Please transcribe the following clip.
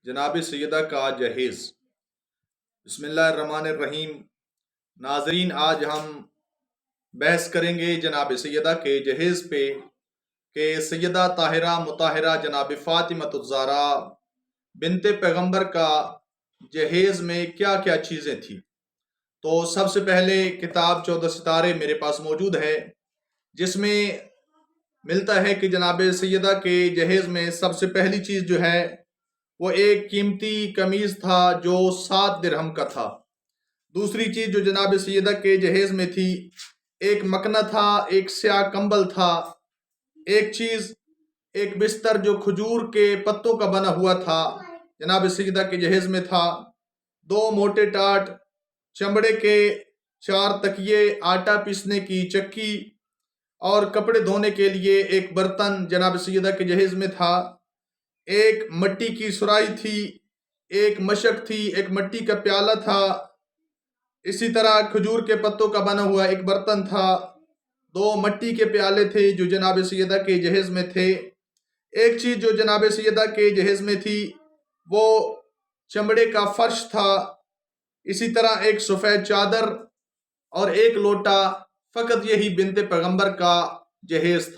جناب سیدہ کا جہیز۔ بسم اللہ الرحمن الرحیم۔ ناظرین، آج ہم بحث کریں گے جناب سیدہ کے جہیز پہ کہ سیدہ طاہرہ مطہرہ جناب فاطمۃ الزہرا بنت پیغمبر کا جہیز میں کیا کیا چیزیں تھیں۔ تو سب سے پہلے کتاب 14 ستارے میرے پاس موجود ہے، جس میں ملتا ہے کہ جناب سیدہ کے جہیز میں سب سے پہلی چیز جو ہے وہ ایک قیمتی قمیض تھا جو 7 درہم کا تھا۔ دوسری چیز جو جناب سیدہ کے جہیز میں تھی، ایک مکنا تھا، ایک سیاہ کمبل تھا، ایک بستر جو کھجور کے پتوں کا بنا ہوا تھا جناب سیدہ کے جہیز میں تھا۔ 2 موٹے ٹاٹ، چمڑے کے 4 تکیے، آٹا پیسنے کی چکی اور کپڑے دھونے کے لیے ایک برتن جناب سیدہ کے جہیز میں تھا۔ ایک مٹی کی سرائی تھی، ایک مشک تھی، ایک مٹی کا پیالہ تھا، اسی طرح کھجور کے پتوں کا بنا ہوا ایک برتن تھا، 2 مٹی کے پیالے تھے جو جناب سیدہ کے جہیز میں تھے۔ ایک چیز جو جناب سیدہ کے جہیز میں تھی وہ چمڑے کا فرش تھا، اسی طرح ایک سفید چادر اور ایک لوٹا۔ فقط یہی بنت پیغمبر کا جہیز تھا۔